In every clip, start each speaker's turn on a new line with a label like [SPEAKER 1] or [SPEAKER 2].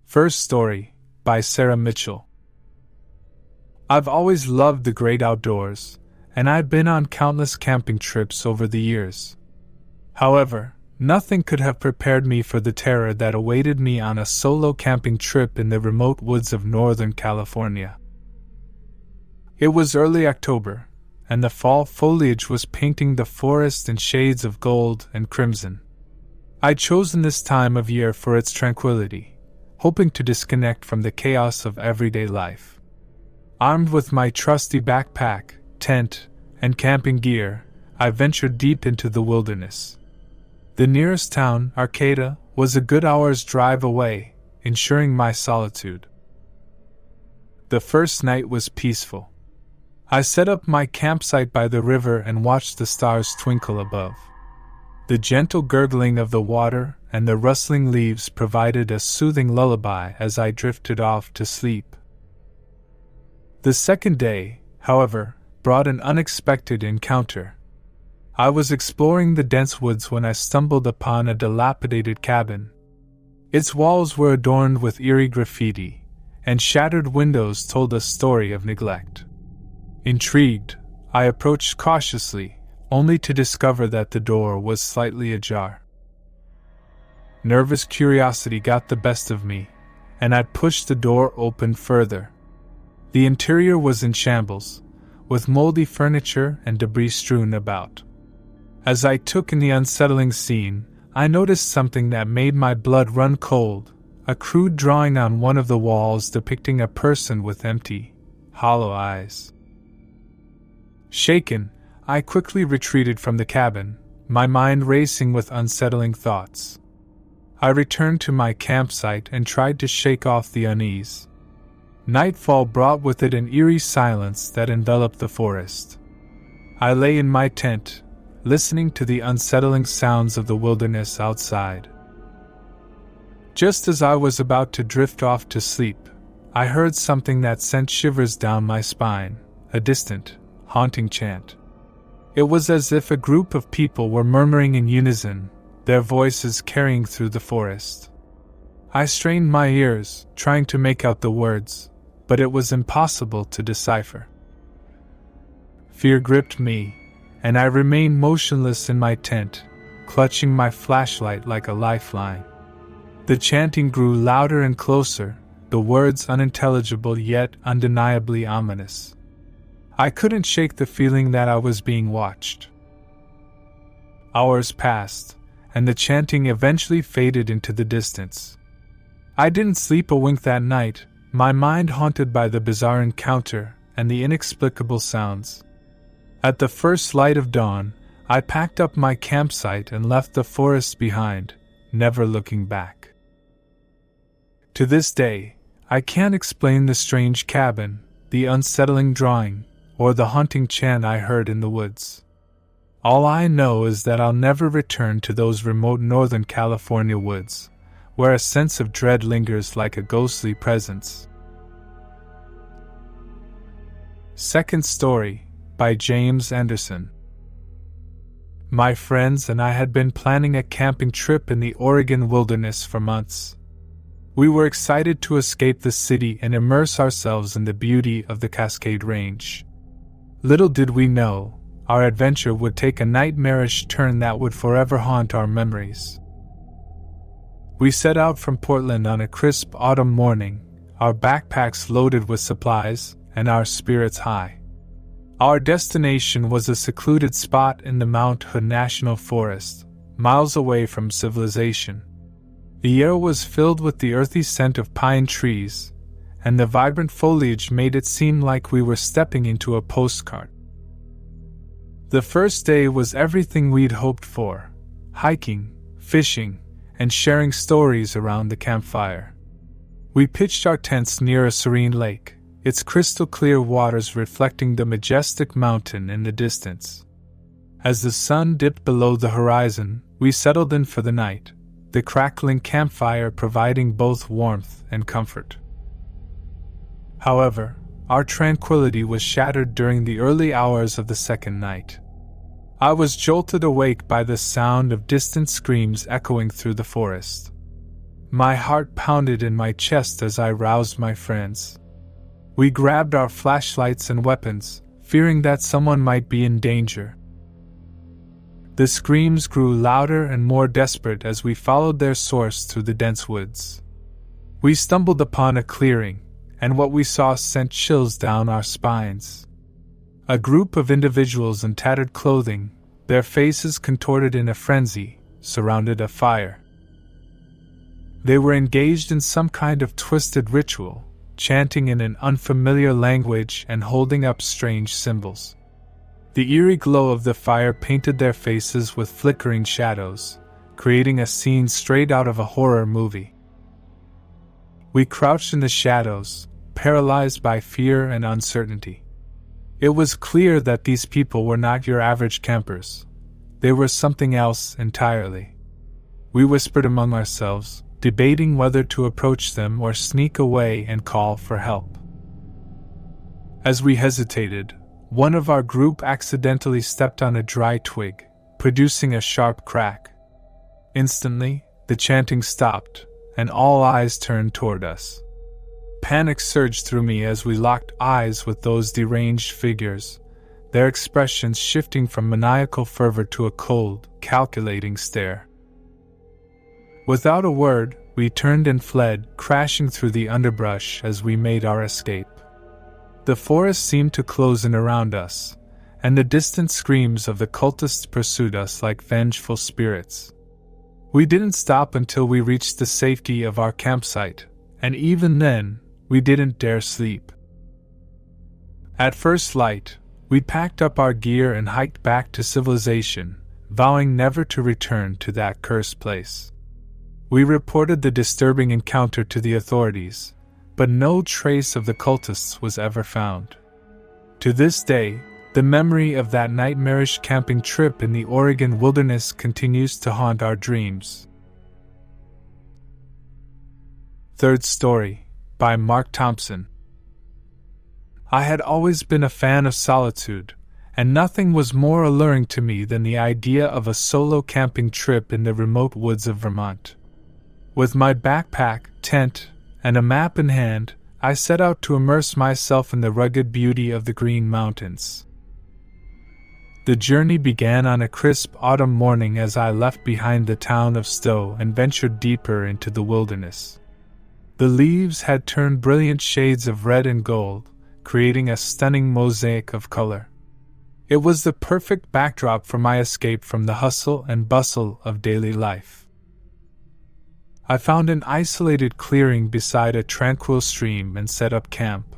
[SPEAKER 1] First story, by Sarah Mitchell. I've always loved the great outdoors, and I've been on countless camping trips over the years. However, nothing could have prepared me for the terror that awaited me on a solo camping trip in the remote woods of Northern California. It was early October, and the fall foliage was painting the forest in shades of gold and crimson. I'd chosen this time of year for its tranquility, hoping to disconnect from the chaos of everyday life. Armed with my trusty backpack, tent, and camping gear, I ventured deep into the wilderness. The nearest town, Arcata, was a good hour's drive away, ensuring my solitude. The first night was peaceful. I set up my campsite by the river and watched the stars twinkle above. The gentle gurgling of the water and the rustling leaves provided a soothing lullaby as I drifted off to sleep. The second day, however, brought an unexpected encounter. I was exploring the dense woods when I stumbled upon a dilapidated cabin. Its walls were adorned with eerie graffiti, and shattered windows told a story of neglect. Intrigued, I approached cautiously, only to discover that the door was slightly ajar. Nervous curiosity got the best of me, and I pushed the door open further. The interior was in shambles, with moldy furniture and debris strewn about. As I took in the unsettling scene, I noticed something that made my blood run cold, a crude drawing on one of the walls depicting a person with empty, hollow eyes. Shaken, I quickly retreated from the cabin, my mind racing with unsettling thoughts. I returned to my campsite and tried to shake off the unease. Nightfall brought with it an eerie silence that enveloped the forest. I lay in my tent, listening to the unsettling sounds of the wilderness outside. Just as I was about to drift off to sleep, I heard something that sent shivers down my spine, a distant, haunting chant. It was as if a group of people were murmuring in unison, their voices carrying through the forest. I strained my ears, trying to make out the words, but it was impossible to decipher. Fear gripped me, and I remained motionless in my tent, clutching my flashlight like a lifeline. The chanting grew louder and closer, the words unintelligible yet undeniably ominous. I couldn't shake the feeling that I was being watched. Hours passed, and the chanting eventually faded into the distance. I didn't sleep a wink that night, my mind haunted by the bizarre encounter and the inexplicable sounds. At the first light of dawn, I packed up my campsite and left the forest behind, never looking back. To this day, I can't explain the strange cabin, the unsettling drawing, or the haunting chant I heard in the woods. All I know is that I'll never return to those remote Northern California woods, where a sense of dread lingers like a ghostly presence. Second story, by James Anderson. My friends and I had been planning a camping trip in the Oregon wilderness for months. We were excited to escape the city and immerse ourselves in the beauty of the Cascade Range. Little did we know, our adventure would take a nightmarish turn that would forever haunt our memories. We set out from Portland on a crisp autumn morning, our backpacks loaded with supplies, and our spirits high. Our destination was a secluded spot in the Mount Hood National Forest, miles away from civilization. The air was filled with the earthy scent of pine trees, and the vibrant foliage made it seem like we were stepping into a postcard. The first day was everything we'd hoped for: hiking, fishing, and sharing stories around the campfire. We pitched our tents near a serene lake, its crystal-clear waters reflecting the majestic mountain in the distance. As the sun dipped below the horizon, we settled in for the night, the crackling campfire providing both warmth and comfort. However, our tranquility was shattered during the early hours of the second night. I was jolted awake by the sound of distant screams echoing through the forest. My heart pounded in my chest as I roused my friends. We grabbed our flashlights and weapons, fearing that someone might be in danger. The screams grew louder and more desperate as we followed their source through the dense woods. We stumbled upon a clearing, and what we saw sent chills down our spines. A group of individuals in tattered clothing, their faces contorted in a frenzy, surrounded a fire. They were engaged in some kind of twisted ritual, chanting in an unfamiliar language and holding up strange symbols. The eerie glow of the fire painted their faces with flickering shadows, creating a scene straight out of a horror movie. We crouched in the shadows, paralyzed by fear and uncertainty. It was clear that these people were not your average campers. They were something else entirely. We whispered among ourselves, debating whether to approach them or sneak away and call for help. As we hesitated, one of our group accidentally stepped on a dry twig, producing a sharp crack. Instantly, the chanting stopped, and all eyes turned toward us. Panic surged through me as we locked eyes with those deranged figures, their expressions shifting from maniacal fervor to a cold, calculating stare. Without a word, we turned and fled, crashing through the underbrush as we made our escape. The forest seemed to close in around us, and the distant screams of the cultists pursued us like vengeful spirits. We didn't stop until we reached the safety of our campsite, and even then, we didn't dare sleep. At first light, we packed up our gear and hiked back to civilization, vowing never to return to that cursed place. We reported the disturbing encounter to the authorities, but no trace of the cultists was ever found. To this day, the memory of that nightmarish camping trip in the Oregon wilderness continues to haunt our dreams. Third story, by Mark Thompson. I had always been a fan of solitude, and nothing was more alluring to me than the idea of a solo camping trip in the remote woods of Vermont. With my backpack, tent, and a map in hand, I set out to immerse myself in the rugged beauty of the Green Mountains. The journey began on a crisp autumn morning as I left behind the town of Stowe and ventured deeper into the wilderness. The leaves had turned brilliant shades of red and gold, creating a stunning mosaic of color. It was the perfect backdrop for my escape from the hustle and bustle of daily life. I found an isolated clearing beside a tranquil stream and set up camp.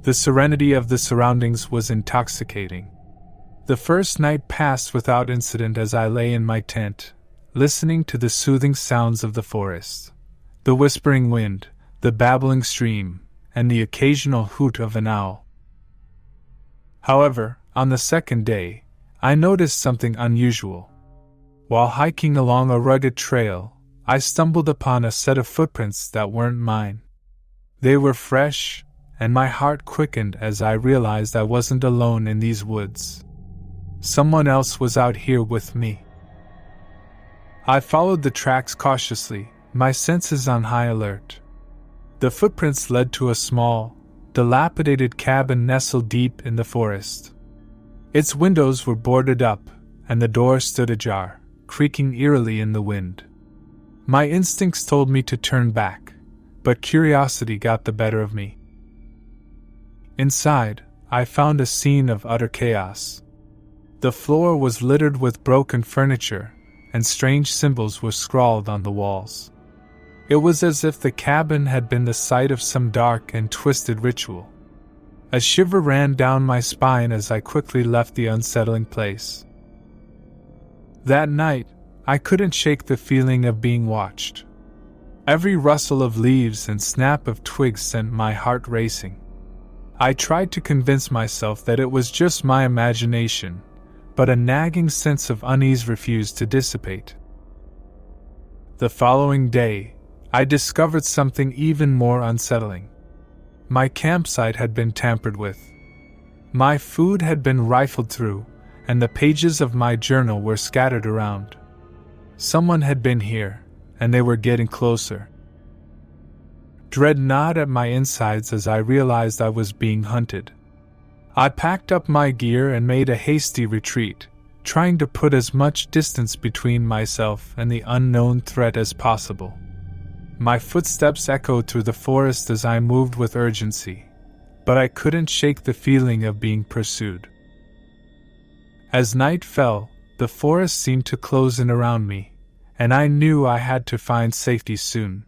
[SPEAKER 1] The serenity of the surroundings was intoxicating. The first night passed without incident as I lay in my tent, listening to the soothing sounds of the forest, the whispering wind, the babbling stream, and the occasional hoot of an owl. However, on the second day, I noticed something unusual. While hiking along a rugged trail, I stumbled upon a set of footprints that weren't mine. They were fresh, and my heart quickened as I realized I wasn't alone in these woods. Someone else was out here with me. I followed the tracks cautiously, my senses on high alert. The footprints led to a small, dilapidated cabin nestled deep in the forest. Its windows were boarded up, and the door stood ajar, creaking eerily in the wind. My instincts told me to turn back, but curiosity got the better of me. Inside, I found a scene of utter chaos. The floor was littered with broken furniture, and strange symbols were scrawled on the walls. It was as if the cabin had been the site of some dark and twisted ritual. A shiver ran down my spine as I quickly left the unsettling place. That night, I couldn't shake the feeling of being watched. Every rustle of leaves and snap of twigs sent my heart racing. I tried to convince myself that it was just my imagination, but a nagging sense of unease refused to dissipate. The following day, I discovered something even more unsettling. My campsite had been tampered with. My food had been rifled through, and the pages of my journal were scattered around. Someone had been here, and they were getting closer. Dread gnawed at my insides as I realized I was being hunted. I packed up my gear and made a hasty retreat, trying to put as much distance between myself and the unknown threat as possible. My footsteps echoed through the forest as I moved with urgency, but I couldn't shake the feeling of being pursued. As night fell, the forest seemed to close in around me, and I knew I had to find safety soon.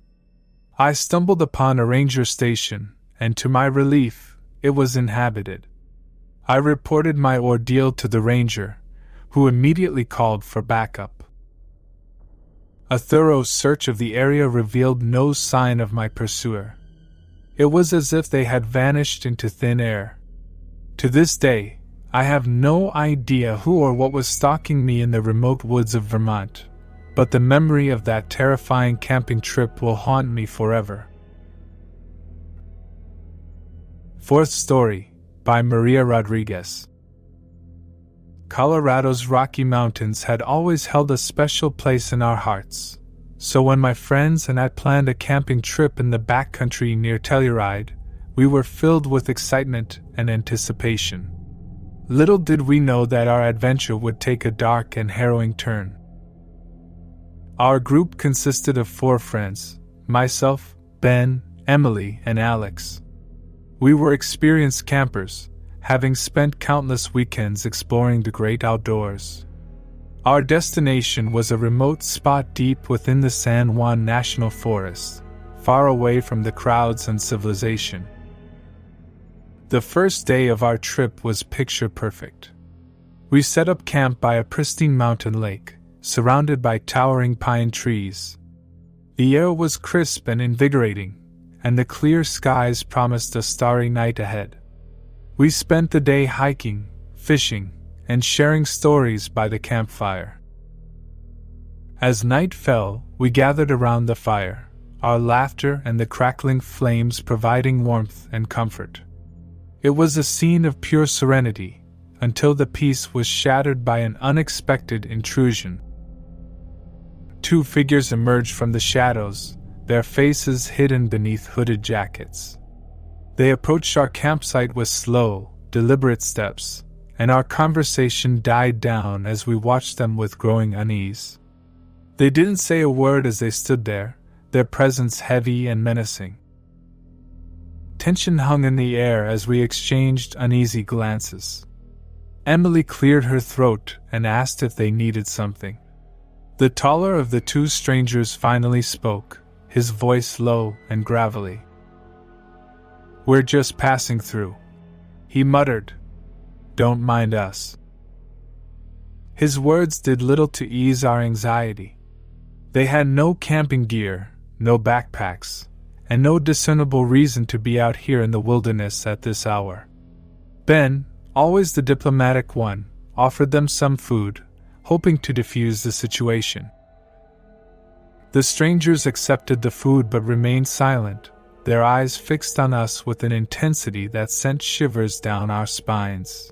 [SPEAKER 1] I stumbled upon a ranger station, and to my relief, it was inhabited. I reported my ordeal to the ranger, who immediately called for backup. A thorough search of the area revealed no sign of my pursuer. It was as if they had vanished into thin air. To this day, I have no idea who or what was stalking me in the remote woods of Vermont, but the memory of that terrifying camping trip will haunt me forever. Fourth story, by Maria Rodriguez. Colorado's Rocky Mountains had always held a special place in our hearts, so when my friends and I planned a camping trip in the backcountry near Telluride, we were filled with excitement and anticipation. Little did we know that our adventure would take a dark and harrowing turn. Our group consisted of 4 friends: myself, Ben, Emily, and Alex. We were experienced campers, having spent countless weekends exploring the great outdoors. Our destination was a remote spot deep within the San Juan National Forest, far away from the crowds and civilization. The first day of our trip was picture perfect. We set up camp by a pristine mountain lake, surrounded by towering pine trees. The air was crisp and invigorating, and the clear skies promised a starry night ahead. We spent the day hiking, fishing, and sharing stories by the campfire. As night fell, we gathered around the fire, our laughter and the crackling flames providing warmth and comfort. It was a scene of pure serenity, until the peace was shattered by an unexpected intrusion. 2 figures emerged from the shadows, their faces hidden beneath hooded jackets. They approached our campsite with slow, deliberate steps, and our conversation died down as we watched them with growing unease. They didn't say a word as they stood there, their presence heavy and menacing. Tension hung in the air as we exchanged uneasy glances. Emily cleared her throat and asked if they needed something. The taller of the 2 strangers finally spoke, his voice low and gravelly. "We're just passing through," he muttered. "Don't mind us." His words did little to ease our anxiety. They had no camping gear, no backpacks, and no discernible reason to be out here in the wilderness at this hour. Ben, always the diplomatic one, offered them some food, hoping to defuse the situation. The strangers accepted the food but remained silent, their eyes fixed on us with an intensity that sent shivers down our spines.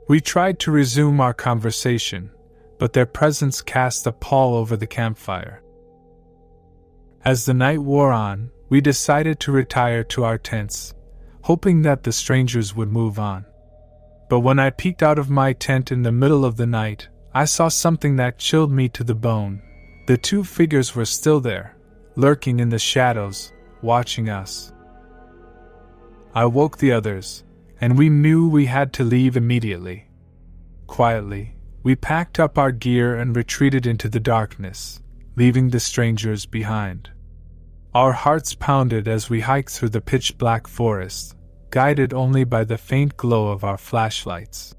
[SPEAKER 1] We tried to resume our conversation, but their presence cast a pall over the campfire. As the night wore on, we decided to retire to our tents, hoping that the strangers would move on. But when I peeked out of my tent in the middle of the night, I saw something that chilled me to the bone. The 2 figures were still there, lurking in the shadows, watching us. I woke the others, and we knew we had to leave immediately. Quietly, we packed up our gear and retreated into the darkness, leaving the strangers behind. Our hearts pounded as we hiked through the pitch-black forest, guided only by the faint glow of our flashlights.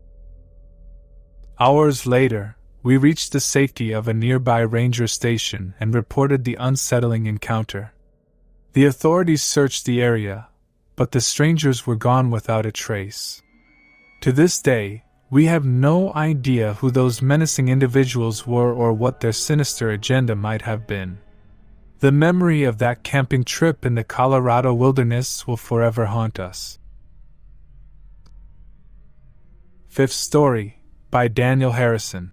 [SPEAKER 1] Hours later, we reached the safety of a nearby ranger station and reported the unsettling encounter. The authorities searched the area, but the strangers were gone without a trace. To this day, we have no idea who those menacing individuals were or what their sinister agenda might have been. The memory of that camping trip in the Colorado wilderness will forever haunt us. Fifth story, by Daniel Harrison.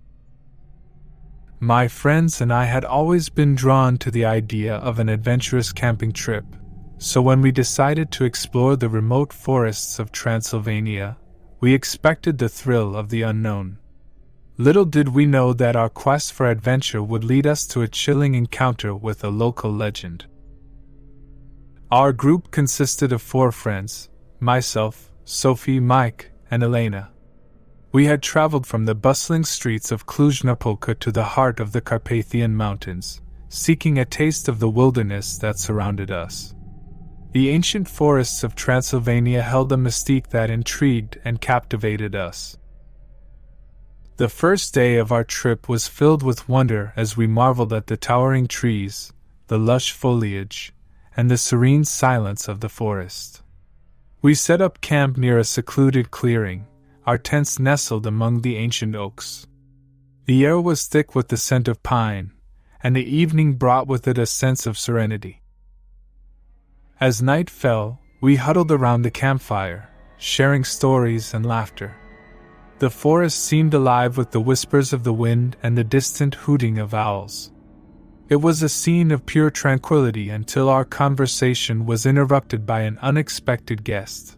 [SPEAKER 1] My friends and I had always been drawn to the idea of an adventurous camping trip, so when we decided to explore the remote forests of Transylvania, we expected the thrill of the unknown. Little did we know that our quest for adventure would lead us to a chilling encounter with a local legend. Our group consisted of 4 friends: myself, Sophie, Mike, and Elena. We had traveled from the bustling streets of Cluj-Napoca to the heart of the Carpathian Mountains, seeking a taste of the wilderness that surrounded us. The ancient forests of Transylvania held a mystique that intrigued and captivated us. The first day of our trip was filled with wonder as we marveled at the towering trees, the lush foliage, and the serene silence of the forest. We set up camp near a secluded clearing, our tents nestled among the ancient oaks. The air was thick with the scent of pine, and the evening brought with it a sense of serenity. As night fell, we huddled around the campfire, sharing stories and laughter. The forest seemed alive with the whispers of the wind and the distant hooting of owls. It was a scene of pure tranquility until our conversation was interrupted by an unexpected guest.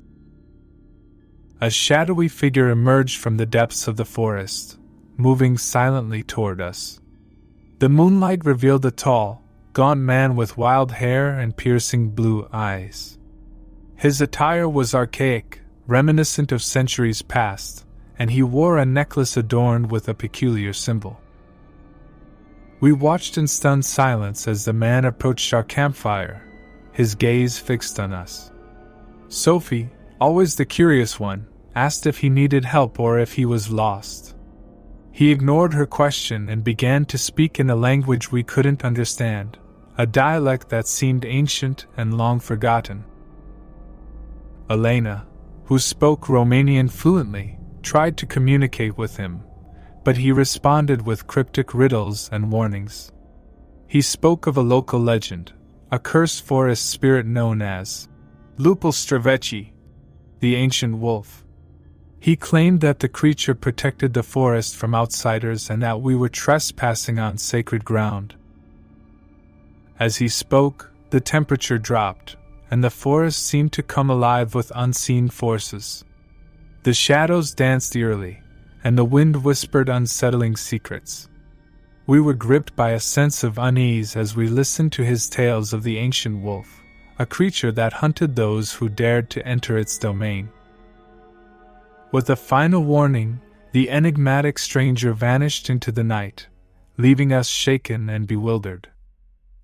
[SPEAKER 1] A shadowy figure emerged from the depths of the forest, moving silently toward us. The moonlight revealed a tall, gaunt man with wild hair and piercing blue eyes. His attire was archaic, reminiscent of centuries past, and he wore a necklace adorned with a peculiar symbol. We watched in stunned silence as the man approached our campfire, his gaze fixed on us. Sophie, always the curious one, asked if he needed help or if he was lost. He ignored her question and began to speak in a language we couldn't understand, a dialect that seemed ancient and long forgotten. Elena, who spoke Romanian fluently, tried to communicate with him, but he responded with cryptic riddles and warnings. He spoke of a local legend, a cursed forest spirit known as Lupul Străveci, the ancient wolf. He claimed that the creature protected the forest from outsiders and that we were trespassing on sacred ground. As he spoke, the temperature dropped, and the forest seemed to come alive with unseen forces. The shadows danced eerily, and the wind whispered unsettling secrets. We were gripped by a sense of unease as we listened to his tales of the ancient wolf, a creature that hunted those who dared to enter its domain. With a final warning, the enigmatic stranger vanished into the night, leaving us shaken and bewildered.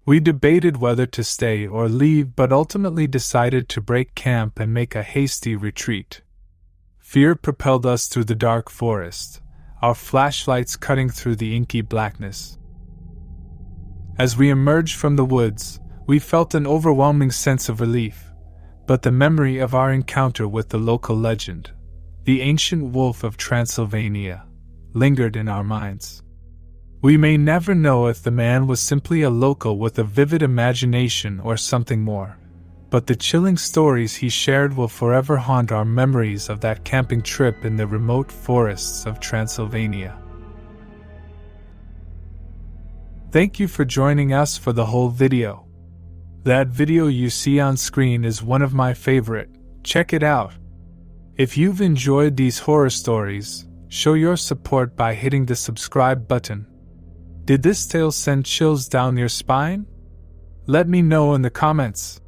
[SPEAKER 1] We debated whether to stay or leave, but ultimately decided to break camp and make a hasty retreat. Fear propelled us through the dark forest, our flashlights cutting through the inky blackness. As we emerged from the woods, we felt an overwhelming sense of relief, but the memory of our encounter with the local legend, the ancient wolf of Transylvania, lingered in our minds. We may never know if the man was simply a local with a vivid imagination or something more, but the chilling stories he shared will forever haunt our memories of that camping trip in the remote forests of Transylvania. Thank you for joining us for the whole video. That video you see on screen is one of my favorite. Check it out. If you've enjoyed these horror stories, show your support by hitting the subscribe button. Did this tale send chills down your spine? Let me know in the comments.